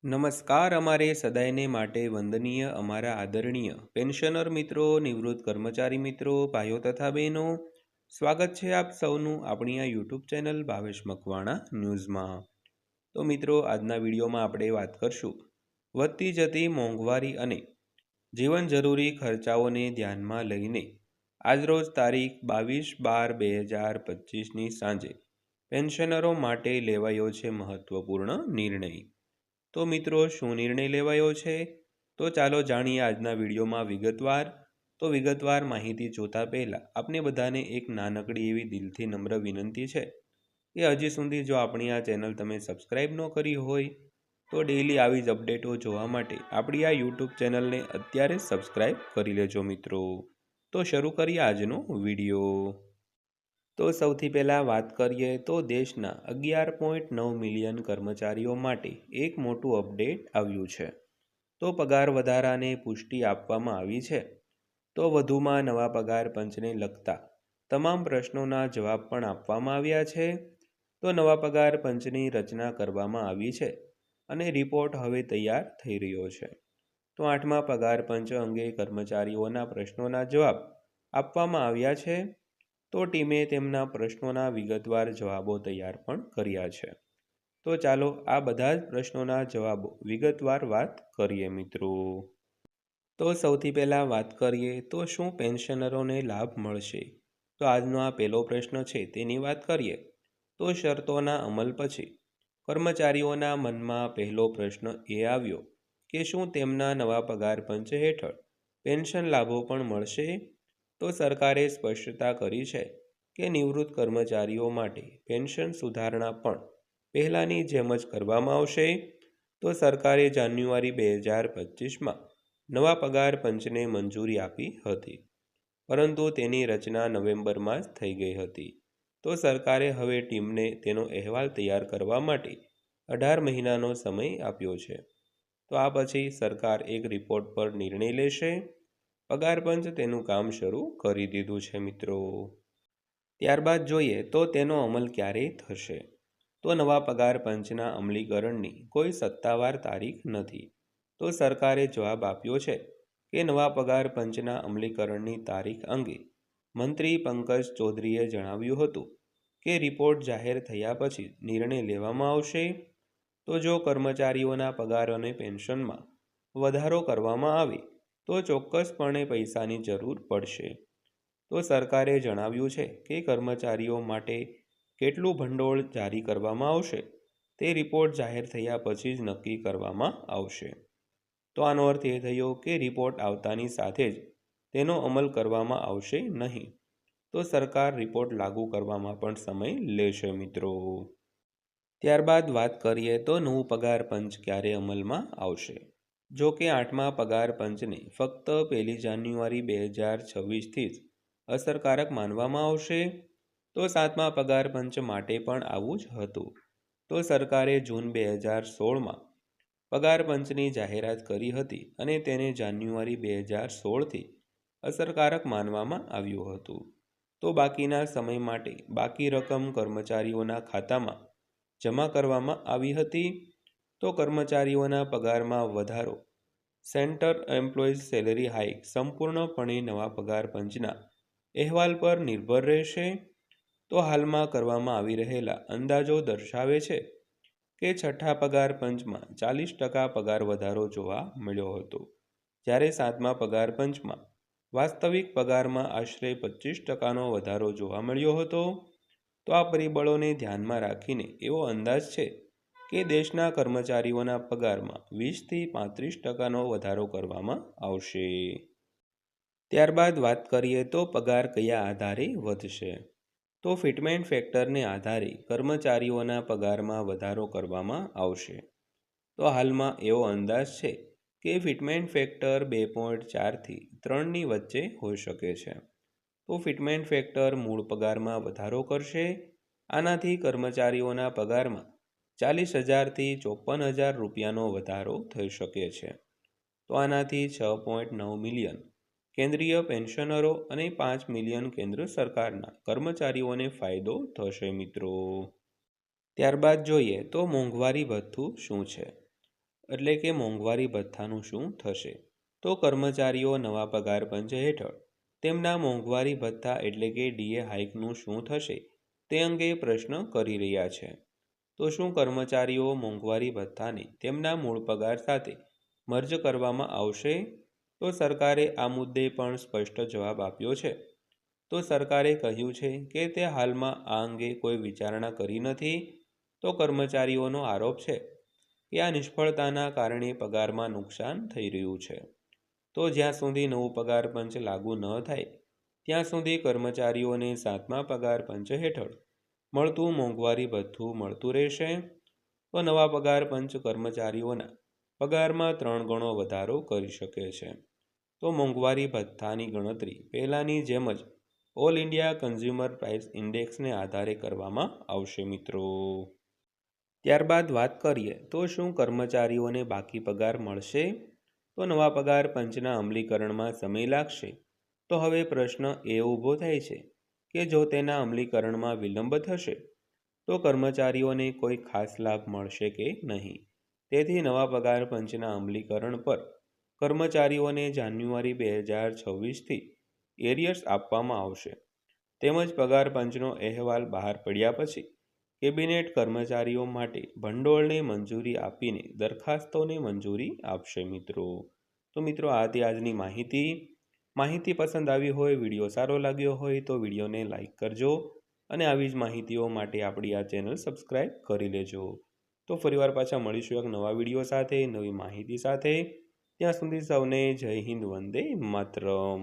નમસ્કાર અમારે સદાયને માટે વંદનીય અમારા આદરણીય પેન્શનર મિત્રો, નિવૃત્ત કર્મચારી મિત્રો, ભાઈઓ તથા બહેનો, સ્વાગત છે આપ સૌનું આપણી આ યુટ્યુબ ચેનલ ભાવેશ મકવાણા ન્યૂઝમાં। તો મિત્રો, આજના વિડીયોમાં આપણે વાત કરશું વધતી જતી મોંઘવારી અને જીવન જરૂરી ખર્ચાઓને ધ્યાનમાં લઈને આજરોજ તારીખ 22/12/2025ની સાંજે પેન્શનરો માટે લેવાયો છે મહત્વપૂર્ણ નિર્ણય। તો મિત્રો, શું નિર્ણય લેવાયો છે? તો ચાલો જાણીએ આજના વિડીયોમાં વિગતવાર। તો વિગતવાર માહિતી જોતા પહેલાં આપને બધાને એક નાનકડી એવી દિલથી નમ્ર વિનંતી છે કે હજી સુધી જો આપણી આ ચેનલ તમે સબસ્ક્રાઈબ ન કરી હોય તો ડેઈલી આવી જ અપડેટો જોવા માટે આપણી આ યુટ્યુબ ચેનલને અત્યારે સબસ્ક્રાઈબ કરી લેજો મિત્રો। તો શરૂ કરીએ આજનો વિડીયો। તો સૌથી પહેલાં વાત કરીએ તો દેશના 11.9 મિલિયન કર્મચારીઓ માટે એક મોટું અપડેટ આવ્યું છે। તો પગાર વધારાને પુષ્ટિ આપવામાં આવી છે। તો વધુમાં નવા પગાર પંચને લગતા તમામ પ્રશ્નોના જવાબ પણ આપવામાં આવ્યા છે। તો નવા પગાર પંચની રચના કરવામાં આવી છે અને રિપોર્ટ હવે તૈયાર થઈ રહ્યો છે। તો 8મા પગાર પંચ અંગે કર્મચારીઓના પ્રશ્નોના જવાબ આપવામાં આવ્યા છે। તો ટીમે તેમના પ્રશ્નોના વિગતવાર જવાબો તૈયાર પણ કર્યા છે। તો ચાલો આ બધા જ પ્રશ્નોના જવાબો વિગતવાર વાત કરીએ મિત્રો। તો સૌથી પહેલાં વાત કરીએ તો શું પેન્શનરોને લાભ મળશે? તો આજનો આ પહેલો પ્રશ્ન છે તેની વાત કરીએ તો શરતોના અમલ પછી કર્મચારીઓના મનમાં પહેલો પ્રશ્ન એ આવ્યો કે શું તેમના નવા પગાર પંચ હેઠળ પેન્શન લાભો પણ મળશે? તો સરકારે સ્પષ્ટતા કરી છે કે નિવૃત્ત કર્મચારીઓ માટે પેન્શન સુધારણા પણ પહેલાંની જેમ જ કરવામાં આવશે। તો સરકારે જાન્યુઆરી 2025માં નવા પગાર પંચને મંજૂરી આપી હતી, પરંતુ તેની રચના નવેમ્બરમાં જ થઈ ગઈ હતી। તો સરકારે હવે ટીમને તેનો અહેવાલ તૈયાર કરવા માટે 18 મહિનાનો સમય આપ્યો છે। તો આ પછી સરકાર એક રિપોર્ટ પર નિર્ણય લેશે। પગાર પંચ તેનું કામ શરૂ કરી દીધું છે મિત્રો। ત્યારબાદ જોઈએ તો તેનો અમલ ક્યારે થશે? તો નવા પગાર પંચના અમલીકરણની કોઈ સત્તાવાર તારીખ નથી। તો સરકારે જવાબ આપ્યો છે કે નવા પગાર પંચના અમલીકરણની તારીખ અંગે મંત્રી પંકજ ચૌધરીએ જણાવ્યું હતું કે રિપોર્ટ જાહેર થયા પછી નિર્ણય લેવામાં આવશે। તો જો કર્મચારીઓના પગાર અને પેન્શનમાં વધારો કરવામાં આવે તો ચોક્કસપણે પૈસાની જરૂર પડશે। તો સરકારે જણાવ્યું છે કે કર્મચારીઓ માટે કેટલું ભંડોળ જારી કરવામાં આવશે તે રિપોર્ટ જાહેર થયા પછી જ નક્કી કરવામાં આવશે। તો આનો અર્થ એ થયો કે રિપોર્ટ આવતાની સાથે જ તેનો અમલ કરવામાં આવશે નહીં। તો સરકાર રિપોર્ટ લાગુ કરવામાં પણ સમય લેશે મિત્રો। ત્યારબાદ વાત કરીએ તો નવું પગાર પંચ ક્યારે અમલમાં આવશે? જો કે 8મા પગાર પંચને ફક્ત 1 જાન્યુઆરી 2026થી જ અસરકારક માનવામાં આવશે। તો 7મા પગાર પંચ માટે પણ આવું જ હતું। તો સરકારે જૂન 2016માં પગાર પંચની જાહેરાત કરી હતી અને તેને જાન્યુઆરી 2016થી અસરકારક માનવામાં આવ્યું હતું। તો બાકીના સમય માટે બાકી રકમ કર્મચારીઓના ખાતામાં જમા કરવામાં આવી હતી। તો કર્મચારીઓના પગારમાં વધારો, સેન્ટર એમ્પ્લોઈઝ સેલરી હાઇક સંપૂર્ણપણે નવા પગાર પંચના અહેવાલ પર નિર્ભર રહેશે। તો હાલમાં કરવામાં આવી રહેલા અંદાજો દર્શાવે છે કે 6ઠ્ઠા પગાર પંચમાં 40% પગાર વધારો જોવા મળ્યો હતો, જ્યારે 7મા પગાર પંચમાં વાસ્તવિક પગારમાં આશરે 25%નો વધારો જોવા મળ્યો હતો। તો આ પરિબળોને ધ્યાનમાં રાખીને એવો અંદાજ છે કે દેશના કર્મચારીઓના પગારમાં 20થી 35%નો વધારો કરવામાં આવશે। ત્યારબાદ વાત કરીએ તો પગાર કયા આધારે વધશે? તો ફિટમેન્ટ ફેક્ટરને આધારે કર્મચારીઓના પગારમાં વધારો કરવામાં આવશે। તો હાલમાં એવો અંદાજ છે કે ફિટમેન્ટ ફેક્ટર 2.4થી 3ની વચ્ચે હોઈ શકે છે। તો ફિટમેન્ટ ફેક્ટર મૂળ પગારમાં વધારો કરશે। આનાથી કર્મચારીઓના પગારમાં 40,000થી 54,000 રૂપિયાનો વધારો થઈ શકે છે। તો આનાથી 6.9 મિલિયન કેન્દ્રીય પેન્શનરો અને 5 મિલિયન કેન્દ્ર સરકારના કર્મચારીઓને ફાયદો થશે મિત્રો। ત્યારબાદ જોઈએ તો મોંઘવારી ભથ્થું શું છે? એટલે કે મોંઘવારી ભથ્થાનું શું થશે? તો કર્મચારીઓ નવા પગાર પંચ હેઠળ તેમના મોંઘવારી ભથ્થા એટલે કે ડીએ હાઇકનું શું થશે તે અંગે પ્રશ્ન કરી રહ્યા છે. તો શું કર્મચારીઓ મોંઘવારી ભથ્થાને તેમના મૂળ પગાર સાથે મર્જ કરવામાં આવશે? તો સરકારે આ મુદ્દે પણ સ્પષ્ટ જવાબ આપ્યો છે. તો સરકારે કહ્યું છે કે તે હાલમાં આ અંગે કોઈ વિચારણા કરી નથી. તો કર્મચારીઓનો આરોપ છે કે આ નિષ્ફળતાના કારણે પગારમાં નુકસાન થઈ રહ્યું છે. તો જ્યાં સુધી નવું પગાર પંચ લાગુ ન થાય ત્યાં સુધી કર્મચારીઓને 7મા પગાર પંચ હેઠળ મળતું મોંઘવારી ભથ્થું મળતું રહેશે. તો નવા પગાર પંચ કર્મચારીઓના પગારમાં 3 ગણો વધારો કરી શકે છે. તો મોંઘવારી ભથ્થાની ગણતરી પહેલાંની જેમ જ ઓલ ઇન્ડિયા કન્ઝ્યુમર પ્રાઇસ ઇન્ડેક્સને આધારે કરવામાં આવશે મિત્રો. ત્યારબાદ વાત કરીએ તો શું કર્મચારીઓને બાકી પગાર મળશે? તો નવા પગાર પંચના અમલીકરણમાં સમય લાગશે. તો હવે પ્રશ્ન એ ઊભો થાય છે કે જો તેના અમલીકરણમાં વિલંબ થશે તો કર્મચારીઓને કોઈ ખાસ લાભ મળશે કે નહીં. તેથી નવા પગાર પંચના અમલીકરણ પર કર્મચારીઓને જાન્યુઆરી 2026થી એરિયર્સ આપવામાં આવશે. તેમજ પગાર પંચનો અહેવાલ બહાર પડ્યા પછી કેબિનેટ કર્મચારીઓ માટે ભંડોળને મંજૂરી આપીને દરખાસ્તોને મંજૂરી આપશે મિત્રો. તો મિત્રો આ હતી આજની માહિતી પસંદ આવી હોય, વિડીયો સારો લાગ્યો હોય તો વિડીયોને લાઈક કરજો અને આવી જ માહિતીઓ માટે આપણી આ ચેનલ સબસ્ક્રાઈબ કરી લેજો. તો ફરીવાર પાછા મળીશું એક નવા વિડીયો સાથે, નવી માહિતી સાથે. ત્યાં સુધી સૌને જય હિન્દ, વંદે માતરમ.